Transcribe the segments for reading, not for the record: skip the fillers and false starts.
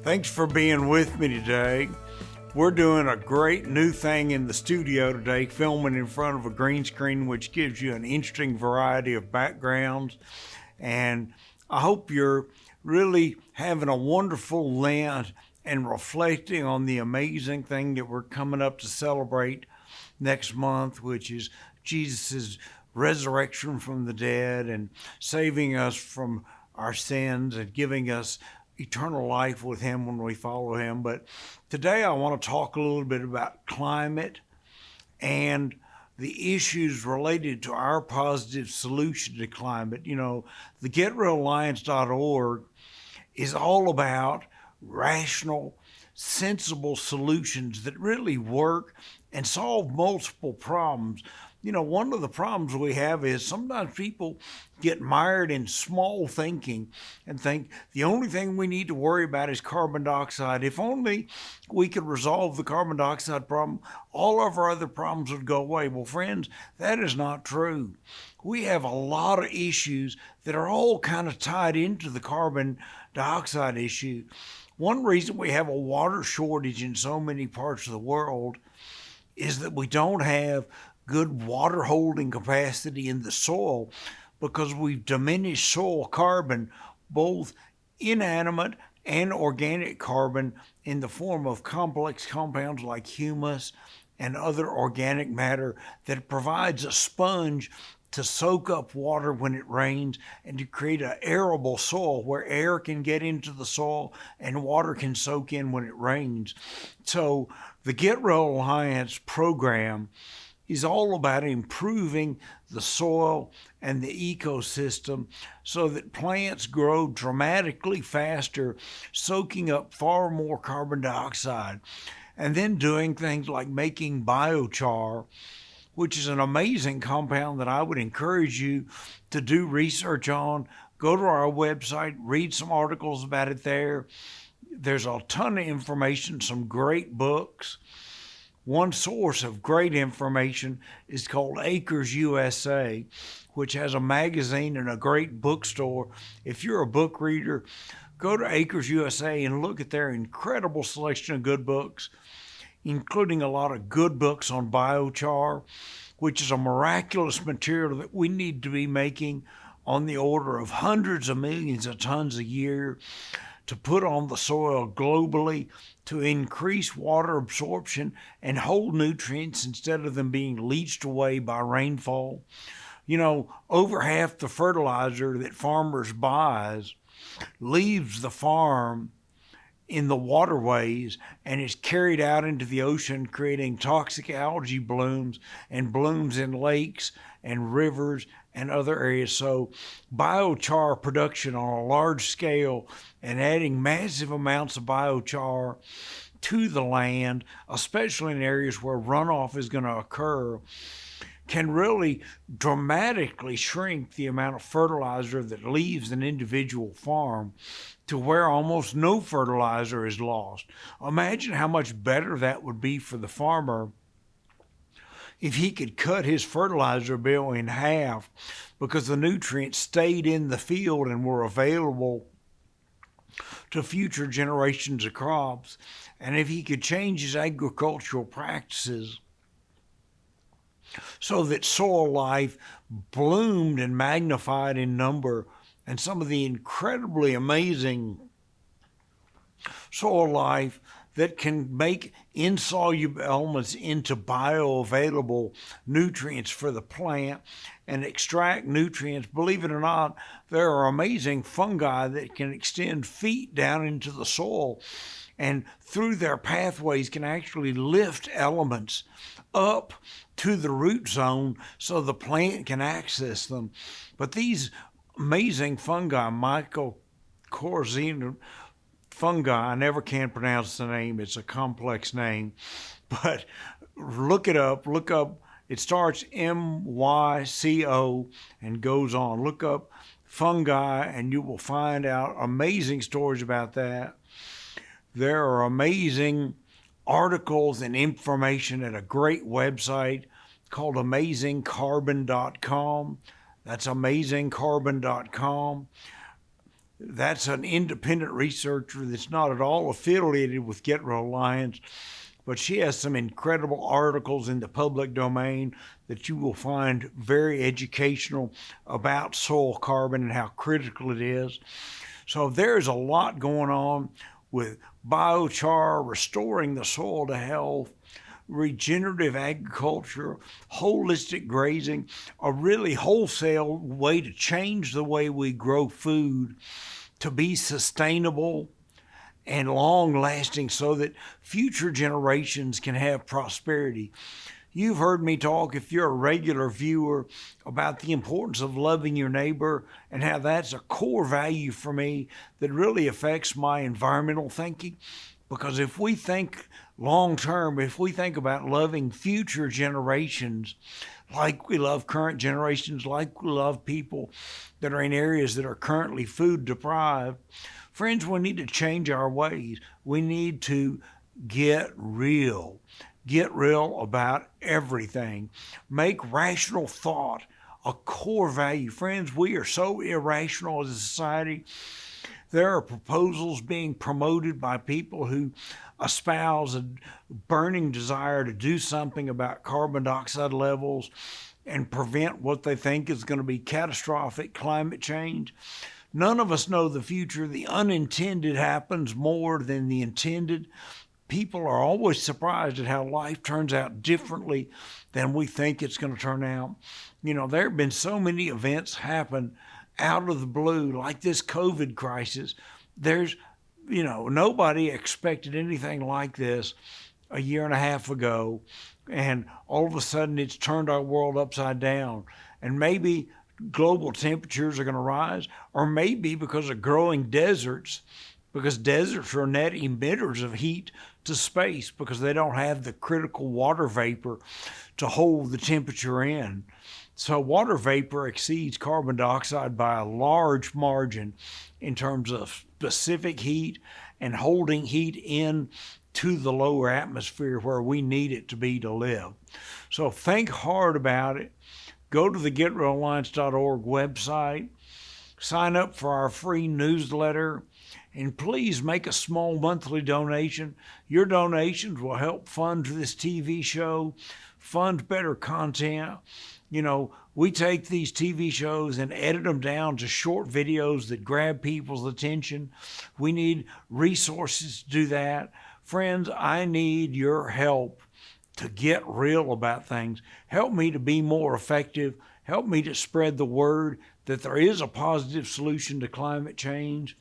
Thanks for being with me today. We're doing a great new thing in the studio today, filming in front of a green screen, which gives you an interesting variety of backgrounds. And I hope you're really having a wonderful Lent and reflecting on the amazing thing that we're coming up to celebrate next month, which is Jesus' resurrection from the dead and saving us from our sins and giving us eternal life with him when we follow him. But today I want to talk a little bit about climate and the issues related to our positive solution to climate. You know, the GetRealAlliance.org is all about rational, sensible solutions that really work and solve multiple problems. You know, one of the problems we have is sometimes people get mired in small thinking and think the only thing we need to worry about is carbon dioxide. If only we could resolve the carbon dioxide problem, all of our other problems would go away. Well, friends, that is not true. We have a lot of issues that are all kind of tied into the carbon dioxide issue. One reason we have a water shortage in so many parts of the world is that we don't have good water holding capacity in the soil because we've diminished soil carbon, both inanimate and organic carbon, in the form of complex compounds like humus and other organic matter that provides a sponge to soak up water when it rains and to create an arable soil where air can get into the soil and water can soak in when it rains. So the Get Real Alliance program is all about improving the soil and the ecosystem so that plants grow dramatically faster, soaking up far more carbon dioxide, and then doing things like making biochar, which is an amazing compound that I would encourage you to do research on. Go to our website, read some articles about it there. There's a ton of information, some great books. One source of great information is called Acres USA, which has a magazine and a great bookstore. If you're a book reader, go to Acres USA and look at their incredible selection of good books, including a lot of good books on biochar, which is a miraculous material that we need to be making on the order of hundreds of millions of tons a year to put on the soil globally to increase water absorption and hold nutrients instead of them being leached away by rainfall. You know, over half the fertilizer that farmers buys leaves the farm in the waterways and is carried out into the ocean, creating toxic algae blooms and blooms in lakes and rivers and other areas. So biochar production on a large scale and adding massive amounts of biochar to the land, especially in areas where runoff is going to occur, can really dramatically shrink the amount of fertilizer that leaves an individual farm to where almost no fertilizer is lost. Imagine how much better that would be for the farmer if he could cut his fertilizer bill in half because the nutrients stayed in the field and were available to future generations of crops. And if he could change his agricultural practices so that soil life bloomed and magnified in number, and some of the incredibly amazing soil life that can make insoluble elements into bioavailable nutrients for the plant and extract nutrients. Believe it or not, there are amazing fungi that can extend feet down into the soil and through their pathways can actually lift elements up to the root zone so the plant can access them. But these amazing fungi, mycorrhizal fungi, I never can pronounce the name, it's a complex name, but look up, it starts MYCO and goes on. Look up fungi and you will find out amazing stories about that. There are amazing articles and information at a great website called AmazingCarbon.com. That's AmazingCarbon.com. That's an independent researcher that's not at all affiliated with Get Real Alliance, but she has some incredible articles in the public domain that you will find very educational about soil carbon and how critical it is. So there's a lot going on with biochar, restoring the soil to health, regenerative agriculture, holistic grazing, a really wholesale way to change the way we grow food to be sustainable and long lasting so that future generations can have prosperity. You've heard me talk, if you're a regular viewer, about the importance of loving your neighbor and how that's a core value for me that really affects my environmental thinking. Because if we think long term, if we think about loving future generations like we love current generations, like we love people that are in areas that are currently food deprived, friends, we need to change our ways. We need to get real. Get real about everything. Make rational thought a core value. Friends, we are so irrational as a society. There are proposals being promoted by people who espouse a burning desire to do something about carbon dioxide levels and prevent what they think is going to be catastrophic climate change. None of us know the future. The unintended happens more than the intended. People are always surprised at how life turns out differently than we think it's going to turn out. You know, there have been so many events happen out of the blue, like this COVID crisis. There's, nobody expected anything like this a year and a half ago. And all of a sudden it's turned our world upside down. And maybe global temperatures are going to rise, or maybe because of growing deserts, because deserts are net emitters of heat to space because they don't have the critical water vapor to hold the temperature in. So water vapor exceeds carbon dioxide by a large margin in terms of specific heat and holding heat in to the lower atmosphere where we need it to be to live. So think hard about it. Go to the GetRealAlliance.org website, sign up for our free newsletter, and please make a small monthly donation. Your donations will help fund this TV show, fund better content. You know, we take these TV shows and edit them down to short videos that grab people's attention. We need resources to do that. Friends, I need your help to get real about things. Help me to be more effective. Help me to spread the word that there is a positive solution to climate change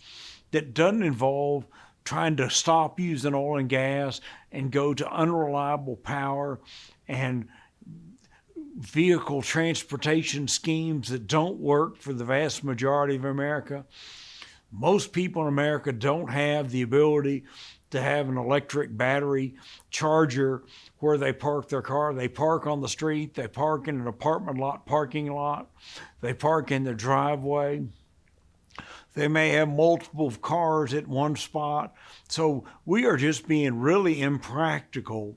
that doesn't involve trying to stop using oil and gas and go to unreliable power and vehicle transportation schemes that don't work for the vast majority of America. Most people in America don't have the ability to have an electric battery charger where they park their car. They park on the street, they park in an apartment lot, parking lot, they park in their driveway. They may have multiple cars at one spot. So we are just being really impractical,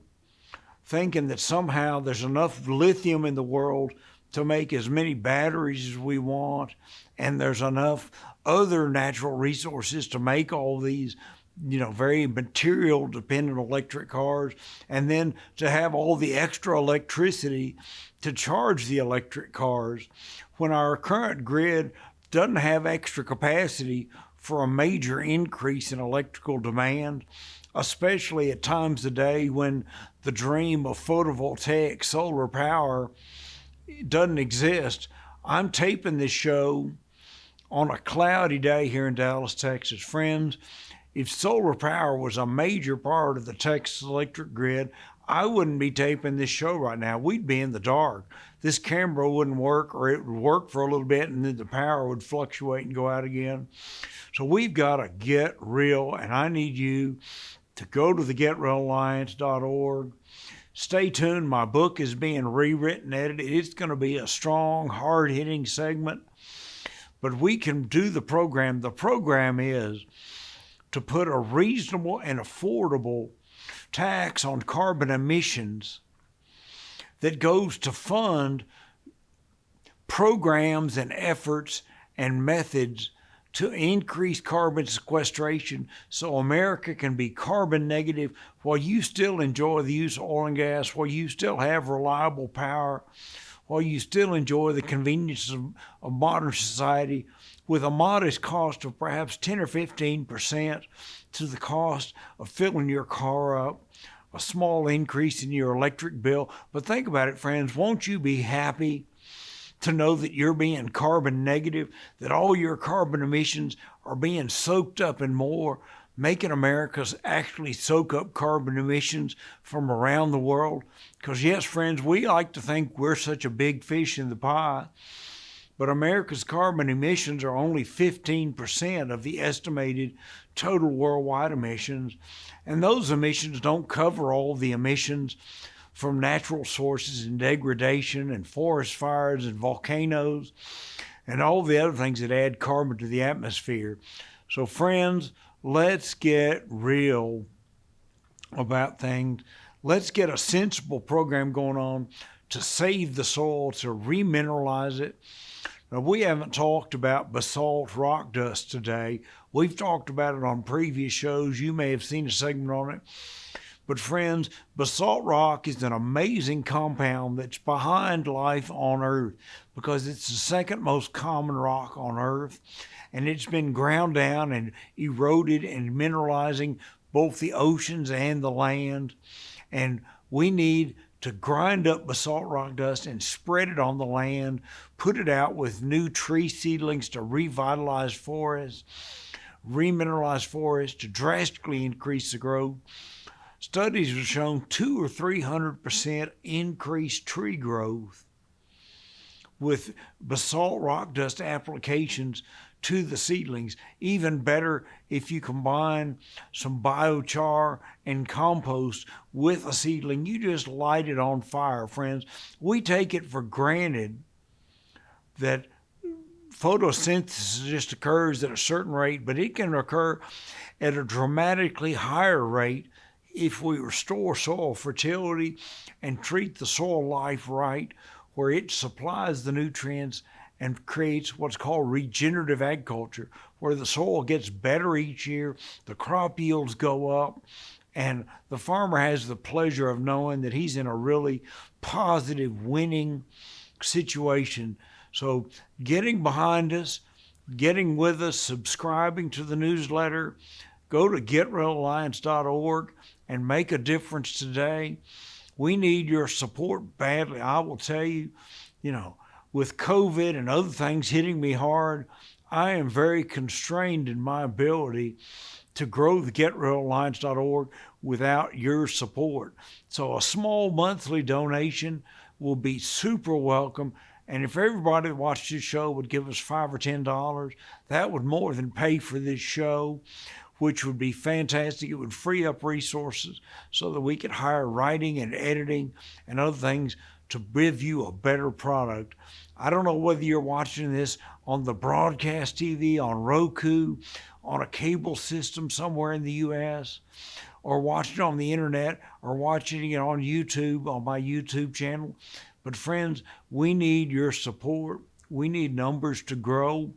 thinking that somehow there's enough lithium in the world to make as many batteries as we want, and there's enough other natural resources to make all these, very material dependent electric cars, and then to have all the extra electricity to charge the electric cars when our current grid doesn't have extra capacity for a major increase in electrical demand, especially at times of day when the dream of photovoltaic solar power doesn't exist. I'm taping this show on a cloudy day here in Dallas, Texas. Friends, if solar power was a major part of the Texas electric grid, I wouldn't be taping this show right now. We'd be in the dark. This camera wouldn't work, or it would work for a little bit and then the power would fluctuate and go out again. So we've got to get real, and I need you to go to the GetRealAlliance.org. Stay tuned. My book is being rewritten, edited. It's going to be a strong, hard-hitting segment, but we can do the program. The program is to put a reasonable and affordable tax on carbon emissions that goes to fund programs and efforts and methods to increase carbon sequestration so America can be carbon negative while you still enjoy the use of oil and gas, while you still have reliable power, while you still enjoy the conveniences of modern society with a modest cost of perhaps 10 or 15% to the cost of filling your car up, a small increase in your electric bill. But think about it, friends, won't you be happy to know that you're being carbon negative, that all your carbon emissions are being soaked up in more, making America's actually soak up carbon emissions from around the world? Because yes, friends, we like to think we're such a big fish in the pie, but America's carbon emissions are only 15% of the estimated total worldwide emissions, and those emissions don't cover all the emissions from natural sources and degradation and forest fires and volcanoes and all the other things that add carbon to the atmosphere. So friends, let's get real about things. Let's get a sensible program going on to save the soil, to remineralize it. Now, we haven't talked about basalt rock dust today. We've talked about it on previous shows. You may have seen a segment on it. But friends, basalt rock is an amazing compound that's behind life on Earth because it's the second most common rock on Earth, and it's been ground down and eroded and mineralizing both the oceans and the land. And we need to grind up basalt rock dust and spread it on the land, put it out with new tree seedlings to revitalize forests, remineralize forests to drastically increase the growth. Studies have shown 200 or 300% increased tree growth with basalt rock dust applications to the seedlings. Even better if you combine some biochar and compost with a seedling. You just light it on fire, friends. We take it for granted that photosynthesis just occurs at a certain rate, but it can occur at a dramatically higher rate if we restore soil fertility and treat the soil life right, where it supplies the nutrients and creates what's called regenerative agriculture, where the soil gets better each year, the crop yields go up, and the farmer has the pleasure of knowing that he's in a really positive, winning situation. So getting behind us, getting with us, subscribing to the newsletter, go to GetRealAlliance.org and make a difference today. We need your support badly. I will tell you, with COVID and other things hitting me hard, I am very constrained in my ability to grow the GetRealAlliance.org without your support. So a small monthly donation will be super welcome. And if everybody that watched this show would give us $5 or $10, that would more than pay for this show, which would be fantastic. It would free up resources so that we could hire writing and editing and other things to give you a better product. I don't know whether you're watching this on the broadcast TV, on Roku, on a cable system somewhere in the U.S., or watching it on the internet, or watching it on YouTube, on my YouTube channel. But friends, we need your support. We need numbers to grow,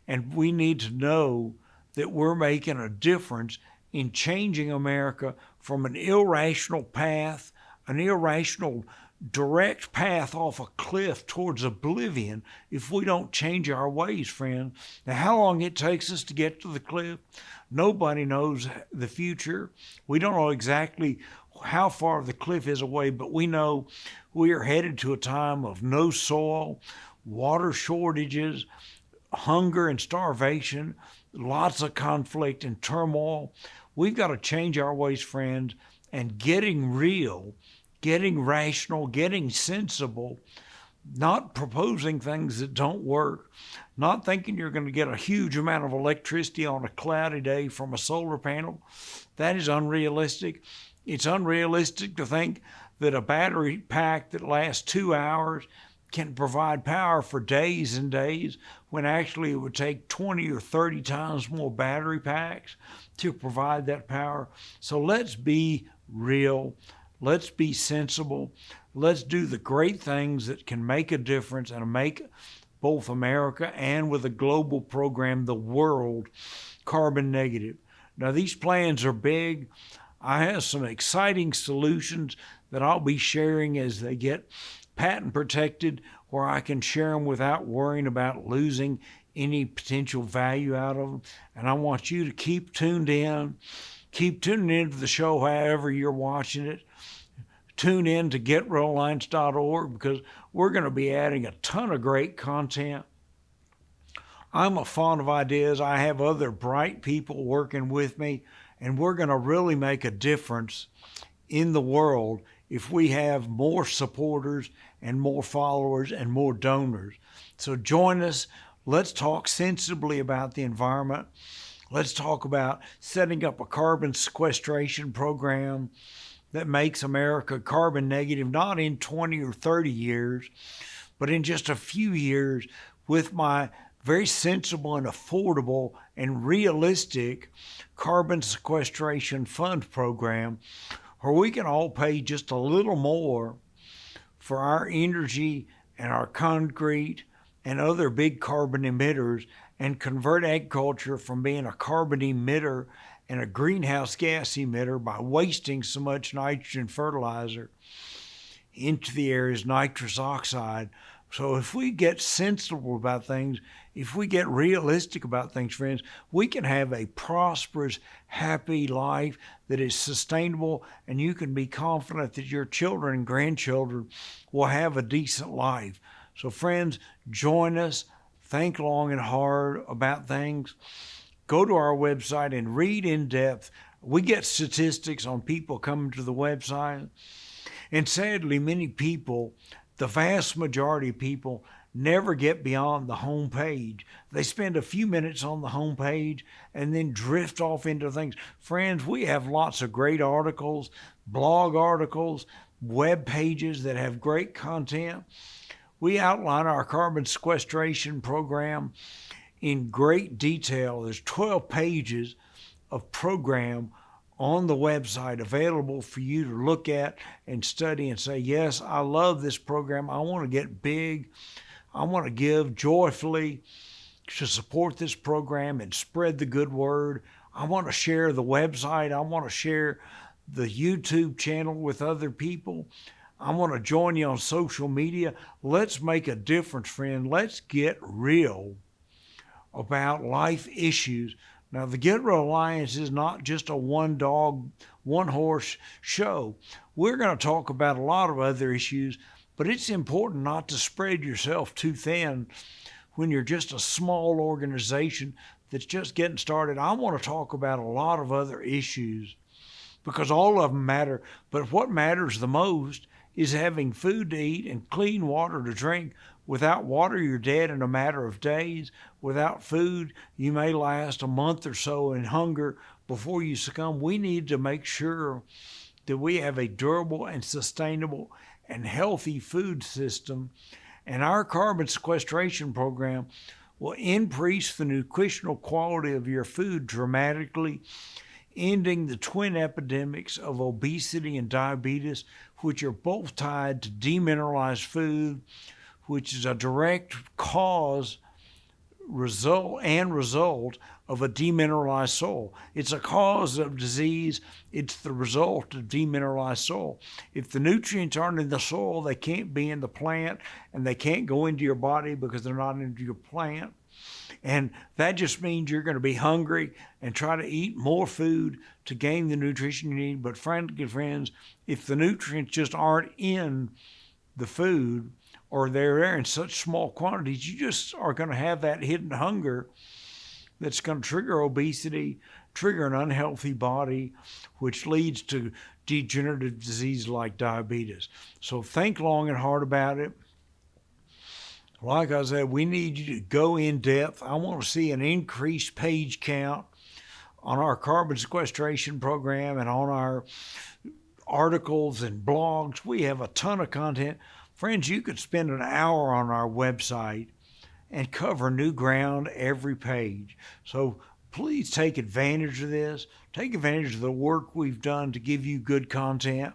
and we need to know that we're making a difference in changing America from an irrational path, an irrational direct path off a cliff towards oblivion if we don't change our ways, friend. Now, how long it takes us to get to the cliff, nobody knows the future. We don't know exactly how far the cliff is away, but we know we are headed to a time of no soil, water shortages, hunger and starvation, lots of conflict and turmoil. We've got to change our ways, friends, and getting real, getting rational, getting sensible, not proposing things that don't work, not thinking you're going to get a huge amount of electricity on a cloudy day from a solar panel. That is unrealistic. It's unrealistic to think that a battery pack that lasts 2 hours can provide power for days and days, when actually it would take 20 or 30 times more battery packs to provide that power. So let's be real. Let's be sensible. Let's do the great things that can make a difference and make both America and with a global program, the world carbon negative. Now, these plans are big. I have some exciting solutions that I'll be sharing as they get patent protected, where I can share them without worrying about losing any potential value out of them. And I want you to keep tuned in. Keep tuning into the show however you're watching it. Tune in to GetRealAlliance.org because we're going to be adding a ton of great content. I'm a fond of ideas. I have other bright people working with me, and we're going to really make a difference in the world if we have more supporters and more followers and more donors. So join us. Let's talk sensibly about the environment. Let's talk about setting up a carbon sequestration program that makes America carbon negative, not in 20 or 30 years, but in just a few years with my very sensible and affordable and realistic carbon sequestration fund program, where we can all pay just a little more for our energy and our concrete and other big carbon emitters and convert agriculture from being a carbon emitter and a greenhouse gas emitter by wasting so much nitrogen fertilizer into the air as nitrous oxide. So if we get sensible about things, if we get realistic about things, friends, we can have a prosperous, happy life that is sustainable, and you can be confident that your children and grandchildren will have a decent life. So friends, join us. Think long and hard about things. Go to our website and read in depth. We get statistics on people coming to the website. And sadly, many people, the vast majority of people, never get beyond the home page. They spend a few minutes on the home page and then drift off into things. Friends, we have lots of great articles, blog articles, web pages that have great content. We outline our carbon sequestration program in great detail. There's 12 pages of program on the website available for you to look at and study and say, yes, I love this program. I want to get big. I want to give joyfully to support this program and spread the good word. I want to share the website. I want to share the YouTube channel with other people. I want to join you on social media. Let's make a difference, friend. Let's get real about life issues. Now, the Get Real Alliance is not just a one-dog, one-horse show. We're going to talk about a lot of other issues, but it's important not to spread yourself too thin when you're just a small organization that's just getting started. I want to talk about a lot of other issues because all of them matter, but what matters the most is having food to eat and clean water to drink. Without water, you're dead in a matter of days. Without food, you may last a month or so in hunger before you succumb. We need to make sure that we have a durable and sustainable and healthy food system. And our carbon sequestration program will increase the nutritional quality of your food dramatically, ending the twin epidemics of obesity and diabetes, which are both tied to demineralized food, which is a direct result of a demineralized soil. It's a cause of disease. It's the result of demineralized soil. If the nutrients aren't in the soil, they can't be in the plant, and they can't go into your body because they're not into your plant. And that just means you're going to be hungry and try to eat more food to gain the nutrition you need. But friends, if the nutrients just aren't in the food, or they're there in such small quantities, you just are going to have that hidden hunger that's going to trigger obesity, trigger an unhealthy body, which leads to degenerative disease like diabetes. So think long and hard about it. Like I said, we need you to go in depth. I want to see an increased page count on our carbon sequestration program and on our articles and blogs. We have a ton of content. Friends, you could spend an hour on our website and cover new ground every page. So please take advantage of this. Take advantage of the work we've done to give you good content.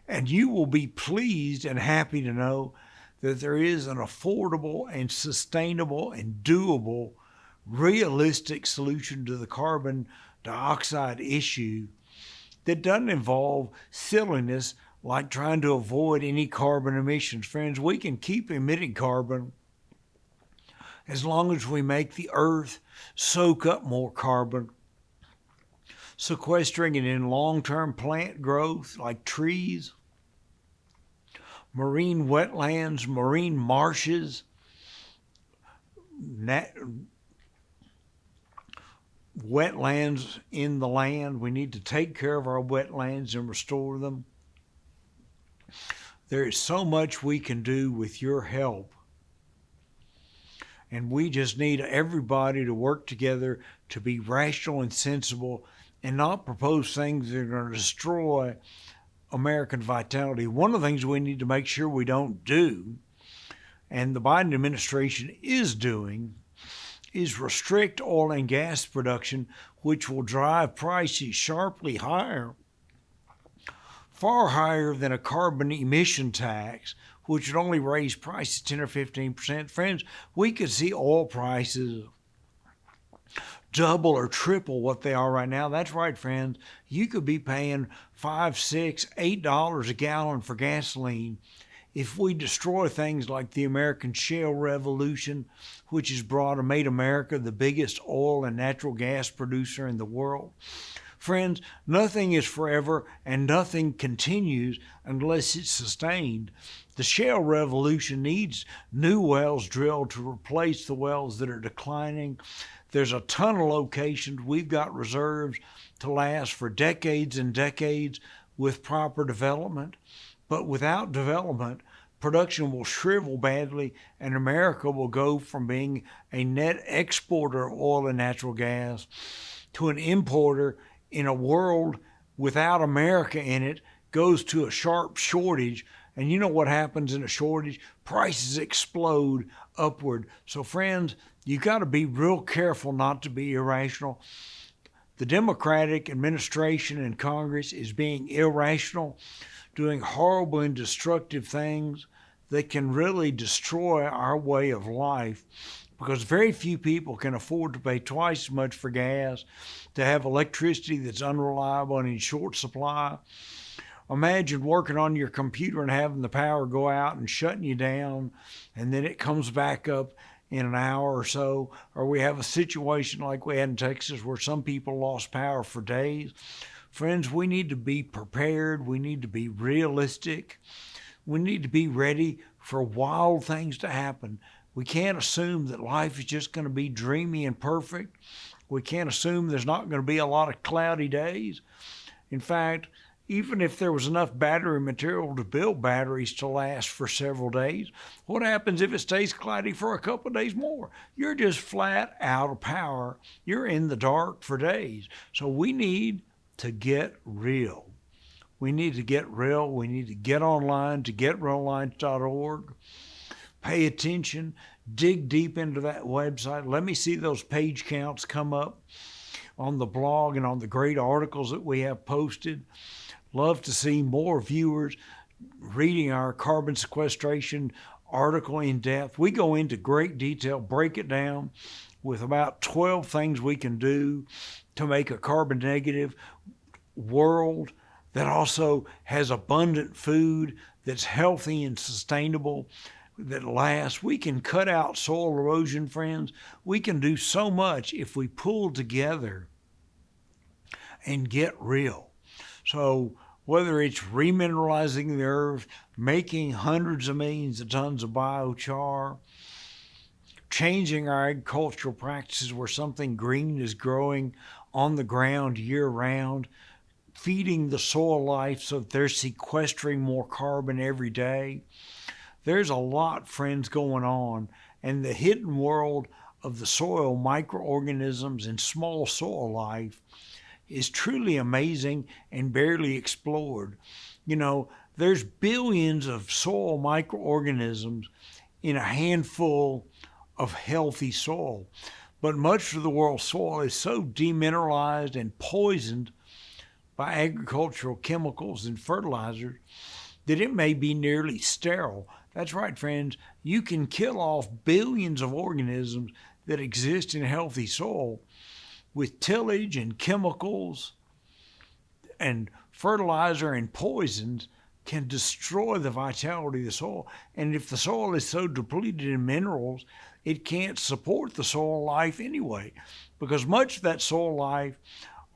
And you will be pleased and happy to know that there is an affordable and sustainable and doable, realistic solution to the carbon dioxide issue that doesn't involve silliness like trying to avoid any carbon emissions. Friends, we can keep emitting carbon as long as we make the earth soak up more carbon, sequestering it in long-term plant growth like trees, marine wetlands, marine marshes, wetlands in the land. We need to take care of our wetlands and restore them. There is so much we can do with your help. And we just need everybody to work together to be rational and sensible and not propose things that are going to destroy American vitality. One of the things we need to make sure we don't do, and the Biden administration is doing, is restrict oil and gas production, which will drive prices sharply higher, far higher than a carbon emission tax, which would only raise prices 10 or 15%. Friends, we could see oil prices double or triple what they are right now. That's right, friends. You could be paying $5, $6, $8 a gallon for gasoline if we destroy things like the American shale revolution, which has brought and made America the biggest oil and natural gas producer in the world. Friends, nothing is forever and nothing continues unless it's sustained. The shale revolution needs new wells drilled to replace the wells that are declining. There's a ton of locations. We've got reserves to last for decades and decades with proper development. But without development, production will shrivel badly, and America will go from being a net exporter of oil and natural gas to an importer in a world without America in it, goes to a sharp shortage. And you know what happens in a shortage? Prices explode upward. So friends, you got to be real careful not to be irrational. The Democratic administration and Congress is being irrational, doing horrible and destructive things that can really destroy our way of life, because very few people can afford to pay twice as much for gas, to have electricity that's unreliable and in short supply. Imagine working on your computer and having the power go out and shutting you down, and then it comes back up in an hour or so. Or we have a situation like we had in Texas where some people lost power for days. Friends, we need to be prepared. We need to be realistic. We need to be ready for wild things to happen. We can't assume that life is just going to be dreamy and perfect. We can't assume there's not going to be a lot of cloudy days. In fact, even if there was enough battery material to build batteries to last for several days, what happens if it stays cloudy for a couple of days more? You're just flat out of power. You're in the dark for days. So we need to get real. We need to get real. We need to get online to getrealliance.org. Pay attention, dig deep into that website. Let me see those page counts come up on the blog and on the great articles that we have posted. Love to see more viewers reading our carbon sequestration article in depth. We go into great detail, break it down with about 12 things we can do to make a carbon negative world that also has abundant food, that's healthy and sustainable, that lasts. We can cut out soil erosion, friends. We can do so much if we pull together and get real. So whether it's remineralizing the earth, making hundreds of millions of tons of biochar, changing our agricultural practices where something green is growing on the ground year round, feeding the soil life so that they're sequestering more carbon every day. There's a lot, friends, going on, and the hidden world of the soil microorganisms and small soil life is truly amazing and barely explored. You know, there's billions of soil microorganisms in a handful of healthy soil, but much of the world's soil is so demineralized and poisoned by agricultural chemicals and fertilizers that it may be nearly sterile. That's right, friends. You can kill off billions of organisms that exist in healthy soil with tillage and chemicals and fertilizer and poisons can destroy the vitality of the soil. And if the soil is so depleted in minerals, it can't support the soil life anyway, because much of that soil life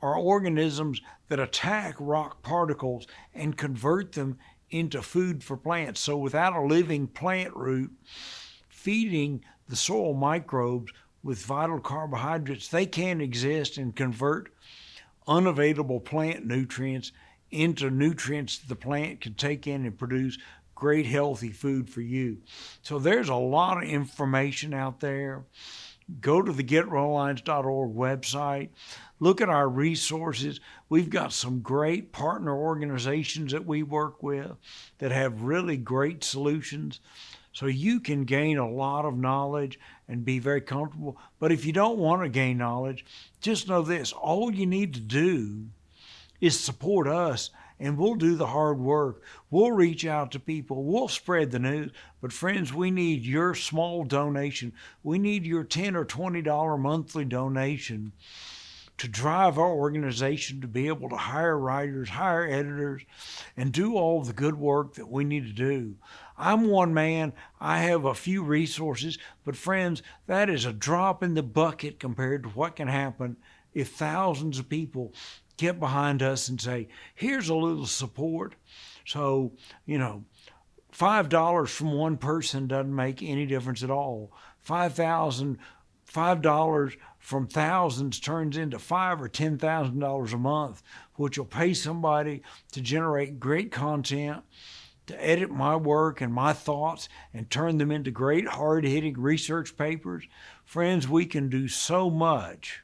are organisms that attack rock particles and convert them into food for plants. So without a living plant root feeding the soil microbes with vital carbohydrates, they can't exist and convert unavailable plant nutrients into nutrients the plant can take in and produce great healthy food for you. So there's a lot of information out there. Go to the GetRealAlliance.org website. Look at our resources. We've got some great partner organizations that we work with that have really great solutions. So you can gain a lot of knowledge and be very comfortable. But if you don't want to gain knowledge, just know this: all you need to do is support us, and we'll do the hard work. We'll reach out to people. We'll spread the news. But friends, we need your small donation. We need your $10 or $20 monthly donation to drive our organization to be able to hire writers, hire editors, and do all the good work that we need to do. I'm one man. I have a few resources, but friends, that is a drop in the bucket compared to what can happen if thousands of people get behind us and say, here's a little support. So, $5 from one person doesn't make any difference at all. $5 from thousands turns into $5,000 or $10,000 a month, which will pay somebody to generate great content, to edit my work and my thoughts and turn them into great hard-hitting research papers. Friends, we can do so much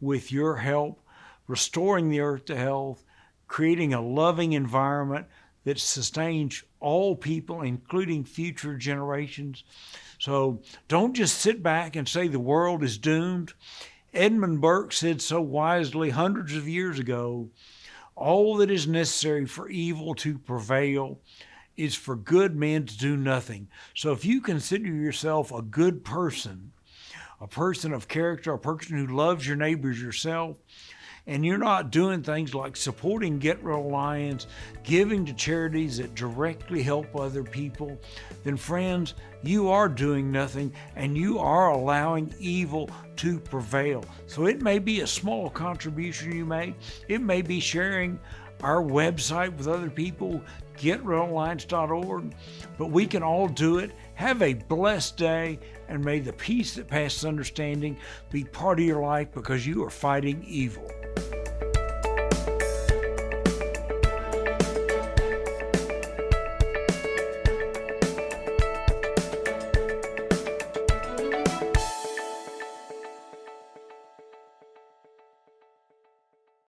with your help, restoring the earth to health, creating a loving environment that sustains all people, including future generations. So don't just sit back and say the world is doomed. Edmund Burke said so wisely hundreds of years ago, all that is necessary for evil to prevail is for good men to do nothing. So if you consider yourself a good person, a person of character, a person who loves your neighbors yourself, and you're not doing things like supporting Get Real Alliance, giving to charities that directly help other people, then friends, you are doing nothing and you are allowing evil to prevail. So it may be a small contribution you make. It may be sharing our website with other people, GetRealAlliance.org, but we can all do it. Have a blessed day, and may the peace that passes understanding be part of your life, because you are fighting evil.